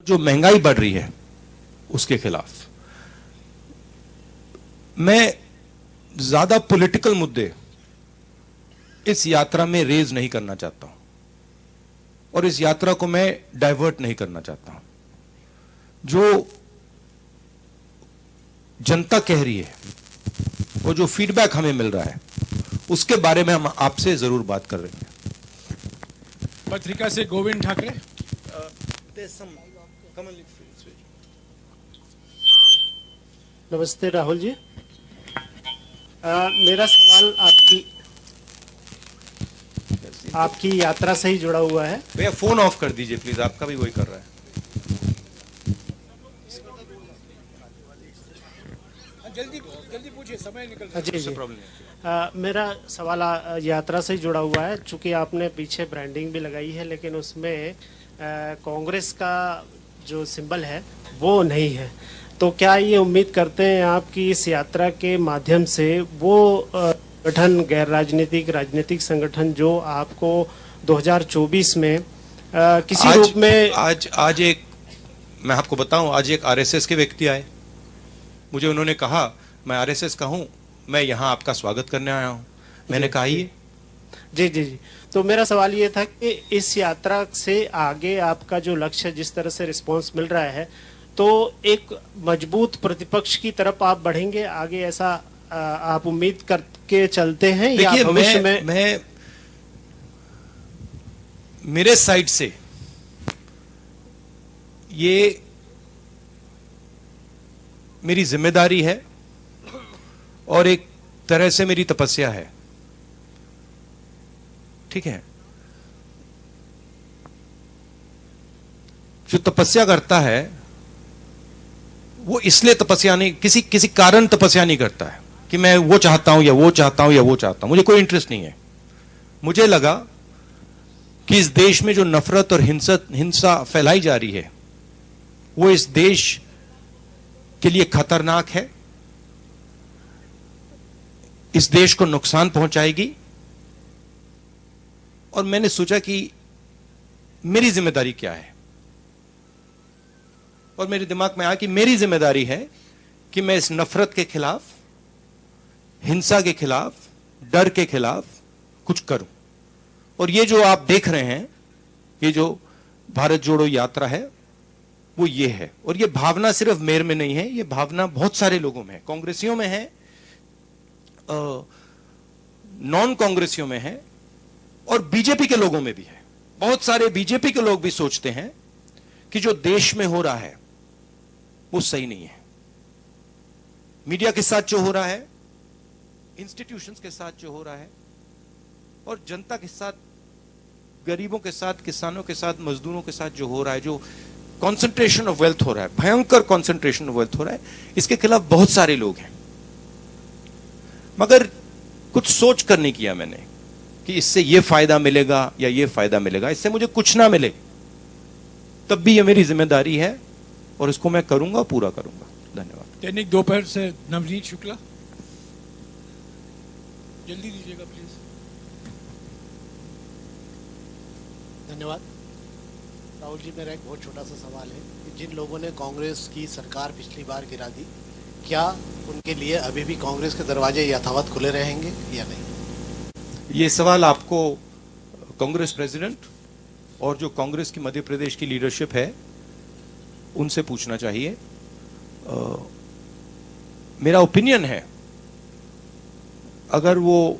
जो महंगाई बढ़ रही है उसके खिलाफ। मैं ज्यादा पॉलिटिकल मुद्दे इस यात्रा में रेज नहीं करना चाहता हूं और इस यात्रा को मैं डाइवर्ट नहीं करना चाहता हूं। जो जनता कह रही है और जो फीडबैक हमें मिल रहा है उसके बारे में हम आपसे जरूर बात कर रहे हैं। पत्रिका से गोविंद ठाकरे। नमस्ते राहुल जी। मेरा सवाल आपकी यात्रा से ही जुड़ा हुआ है। भैया फोन ऑफ कर दीजिए प्लीज, आपका भी वही कर रहा है। जल्दी जल्दी पूछिए, समय निकल रहा है। जी जी। प्रॉब्लम मेरा सवाल यात्रा से ही जुड़ा हुआ है। चूंकि आपने पीछे ब्रांडिंग भी लगाई है लेकिन उसमें कांग्रेस का जो सिंबल है वो नहीं है, तो क्या ये उम्मीद करते हैं आप कि इस यात्रा के माध्यम से वो संगठन, गैर राजनीतिक राजनीतिक संगठन जो आपको 2024 में किसी रूप में आज एक मैं आपको बताऊं, आज एक आरएसएस के व्यक्ति आए, मुझे उन्होंने कहा मैं आरएसएस का हूं, मैं यहां आपका स्वागत करने आया हूं। मैंने कहा ये जी जी जी। तो मेरा सवाल ये था कि इस यात्रा से आगे आपका जो लक्ष्य, जिस तरह से रिस्पांस मिल रहा है, तो एक मजबूत प्रतिपक्ष की तरफ आप बढ़ेंगे आगे, ऐसा आप उम्मीद करके चलते हैं या भविष्य में? मैं मेरे साइड से ये मेरी जिम्मेदारी है और एक तरह से मेरी तपस्या है, ठीक है। जो तपस्या करता है वो इसलिए तपस्या नहीं, किसी कारण तपस्या नहीं करता है कि मैं वो चाहता हूं या वो चाहता हूं या वो चाहता हूं। मुझे कोई इंटरेस्ट नहीं है। मुझे लगा कि इस देश में जो नफरत और हिंसा फैलाई जा रही है वो इस देश के लिए खतरनाक है, इस देश को नुकसान पहुंचाएगी। और मैंने सोचा कि मेरी जिम्मेदारी क्या है, और मेरे दिमाग में आया कि मेरी जिम्मेदारी है कि मैं इस नफरत के खिलाफ, हिंसा के खिलाफ, डर के खिलाफ कुछ करूं। और ये जो आप देख रहे हैं, ये जो भारत जोड़ो यात्रा है वो ये है। और ये भावना सिर्फ मेरे में नहीं है, ये भावना बहुत सारे लोगों में है, कांग्रेसियों में है, नॉन कांग्रेसियों में है और बीजेपी के लोगों में भी है। बहुत सारे बीजेपी के लोग भी सोचते हैं कि जो देश में हो रहा है वो सही नहीं है। मीडिया के साथ जो हो रहा है, इंस्टीट्यूशंस के साथ जो हो रहा है, और जनता के साथ, गरीबों के साथ, किसानों के साथ, मजदूरों के साथ जो हो रहा है, जो कंसंट्रेशन ऑफ वेल्थ हो रहा है, भयंकर कंसंट्रेशन ऑफ वेल्थ हो रहा है, इसके खिलाफ बहुत सारे लोग हैं। मगर कुछ सोच कर नहीं किया मैंने कि इससे ये फायदा मिलेगा या ये फायदा मिलेगा। इससे मुझे कुछ ना मिले तब भी ये मेरी जिम्मेदारी है और इसको मैं करूंगा, पूरा करूंगा। धन्यवाद। दैनिक दोपहर से नवनीत शुक्ला, जल्दी दीजिएगा प्लीज। धन्यवाद। राहुल जी, मेरा एक बहुत छोटा सा सवाल है कि जिन लोगों ने कांग्रेस की सरकार पिछली बार गिरा दी, क्या उनके लिए अभी भी कांग्रेस के दरवाजे यथावत खुले रहेंगे या नहीं? ये सवाल आपको कांग्रेस प्रेसिडेंट और जो कांग्रेस की मध्य प्रदेश की लीडरशिप है उनसे पूछना चाहिए। मेरा ओपिनियन है, अगर वो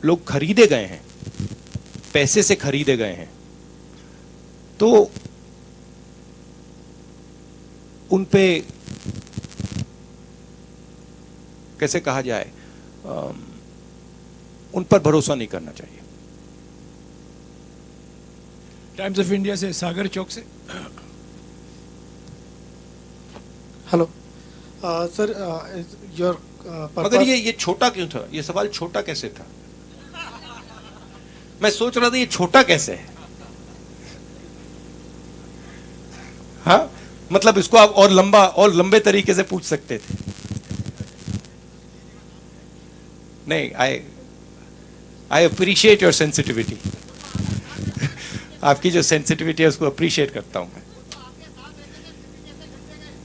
लोग खरीदे गए हैं, पैसे से खरीदे गए हैं, तो उन पे कैसे कहा जाए, उन पर भरोसा नहीं करना चाहिए। टाइम्स ऑफ इंडिया से सागर चौक से। हेलो सर, योर मगर ये छोटा क्यों था? ये सवाल छोटा कैसे था? मैं सोच रहा था ये छोटा कैसे है। हाँ, मतलब इसको आप और लंबे तरीके से पूछ सकते थे। नहीं, आई अप्रिशिएट योर सेंसिटिविटी। आपकी जो सेंसिटिविटी है उसको अप्रिशिएट करता हूं मैं।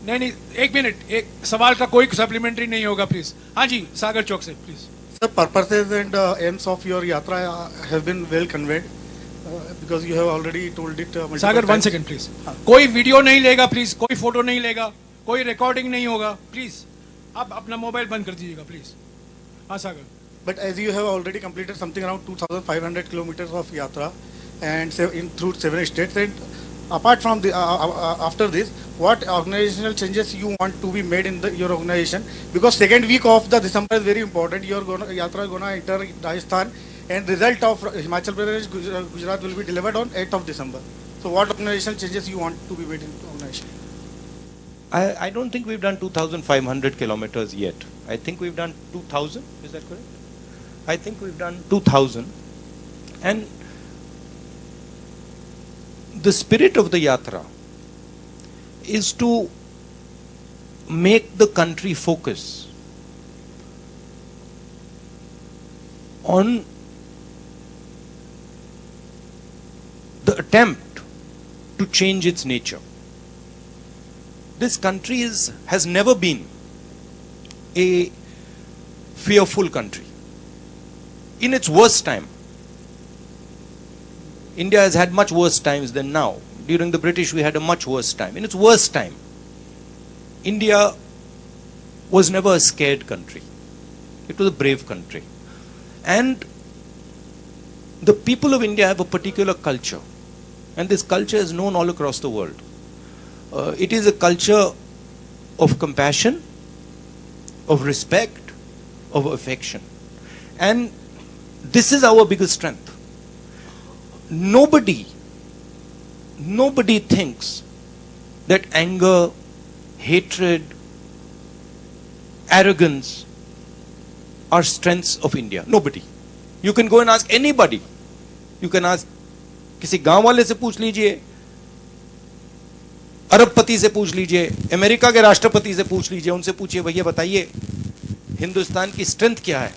नहीं नहीं, एक मिनट, एक सवाल का कोई सप्लीमेंट्री नहीं होगा प्लीज। हाँ जी, सागर चौक से please. Sir, purposes and aims of your yatra have been well conveyed because you have already told it multiple Sagar, one times. Second please. कोई वीडियो नहीं लेगा प्लीज, कोई फोटो नहीं लेगा, कोई रिकॉर्डिंग नहीं होगा प्लीज। आप अपना मोबाइल बंद कर दीजिएगा प्लीज। हाँ सागर। But as you have already completed something around 2,500 kilometers of yatra and through 7 states, and apart from the after this, what organizational changes you want to be made in your organization? Because second week of the December is very important. Your yatra gonna enter Rajasthan, and result of Himachal Pradesh, Gujarat will be delivered on 8th of December. So what organizational changes you want to be made in the organization? I don't think we've done 2,500 kilometers yet. I think we've done 2,000. Is that correct? I think we've done 2,000. And the spirit of the yatra is to make the country focus on the attempt to change its nature. This country has never been a fearful country. In its worst time, India has had much worse times than now. During the British, we had a much worse time. In its worst time, India was never a scared country. It was a brave country. And the people of India have a particular culture. And this culture is known all across the world. It is a culture of compassion, of respect, of affection. And this is our biggest strength. Nobody thinks that anger, hatred, arrogance are strengths of India. Nobody. You can go and ask anybody. You can ask किसी गांव वाले से पूछ लीजिए, अरबपति से पूछ लीजिए, अमेरिका के राष्ट्रपति से पूछ लीजिए, उनसे पूछिए भैया बताइए हिंदुस्तान की स्ट्रेंथ क्या है?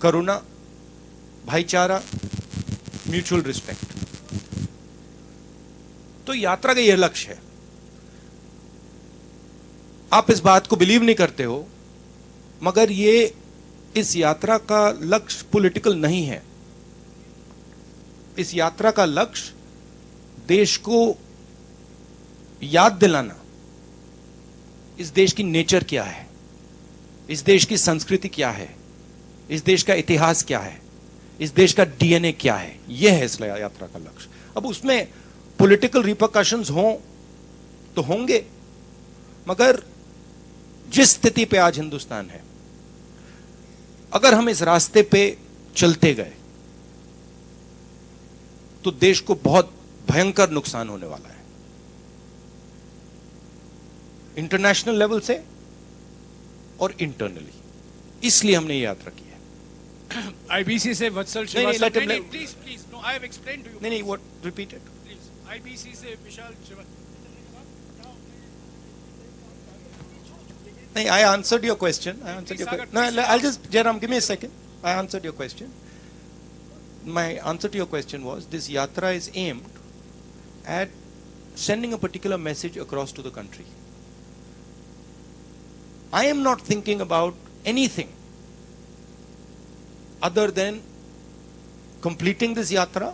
करुणा, भाईचारा, म्यूचुअल रिस्पेक्ट। तो यात्रा का यह लक्ष्य है। आप इस बात को बिलीव नहीं करते हो, मगर ये इस यात्रा का लक्ष्य पॉलिटिकल नहीं है। इस यात्रा का लक्ष्य देश को याद दिलाना, इस देश की नेचर क्या है, इस देश की संस्कृति क्या है, इस देश का इतिहास क्या है, इस देश का डीएनए क्या है, यह है इस यात्रा का लक्ष्य। अब उसमें पॉलिटिकल रिपरकशंस हों तो होंगे, मगर जिस स्थिति पे आज हिंदुस्तान है, अगर हम इस रास्ते पे चलते गए तो देश को बहुत भयंकर नुकसान होने वाला है, इंटरनेशनल लेवल से और इंटरनली। इसलिए हमने ये यात्रा की है। आईबीसी से वत्सल श्रीवास्तव। नहीं, please please, no, I have explained to you. नहीं, what, repeat it please. IBC से विशाल श्रीवास्तव। नहीं, I answered your question. I answered your question. No, I'll just, Jairam, give me a second. I answered your question. My answer to your question was, this yatra is aimed at sending a particular message across to the country. I am not thinking about anything other than completing this yatra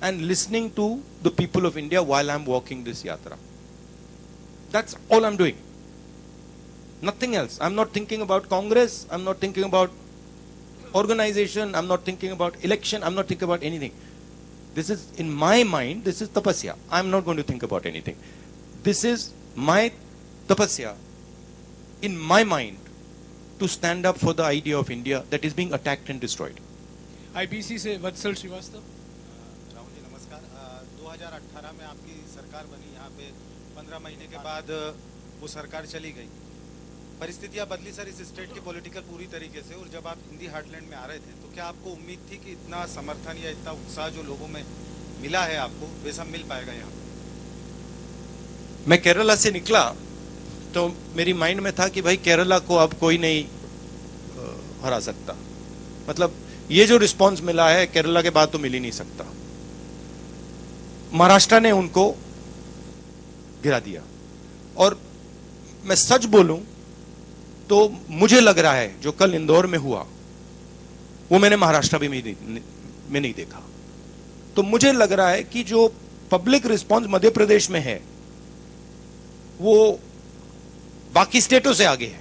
and listening to the people of India while I'm walking this yatra. That's all I'm doing. Nothing else. I'm not thinking about Congress. I'm not thinking about organization. I'm not thinking about election. I'm not thinking about anything. This is, in my mind, this is tapasya. I'm not going to think about anything. This is my tapasya in my mind to stand up for the idea of India that is being attacked and destroyed. IBC से वत्सल श्रीवास्तव। राहुल जी नमस्कार। 2018 में आपकी सरकार बनी, यहाँ पे 15 महीने के बाद वो सरकार चली गई। परिस्थितियां बदली सर इस स्टेट की पॉलिटिकल पूरी तरीके से, और जब आप हिंदी हार्टलैंड में आ रहे थे तो क्या आपको उम्मीद थी कि इतना समर्थन या इतना उत्साह जो लोगों में मिला है आपको, वैसा मिल पाएगा यहाँ? मैं केरला से निकला तो मेरी माइंड में था कि भाई केरला को अब कोई नहीं हरा सकता। मतलब ये जो रिस्पांस मिला है केरला के बाद तो मिल ही नहीं सकता। महाराष्ट्र ने उनको गिरा दिया। और मैं सच बोलूं तो मुझे लग रहा है जो कल इंदौर में हुआ वो मैंने महाराष्ट्र में नहीं देखा। तो मुझे लग रहा है कि जो पब्लिक रिस्पांस मध्य प्रदेश में है वो बाकी स्टेटों से आगे है।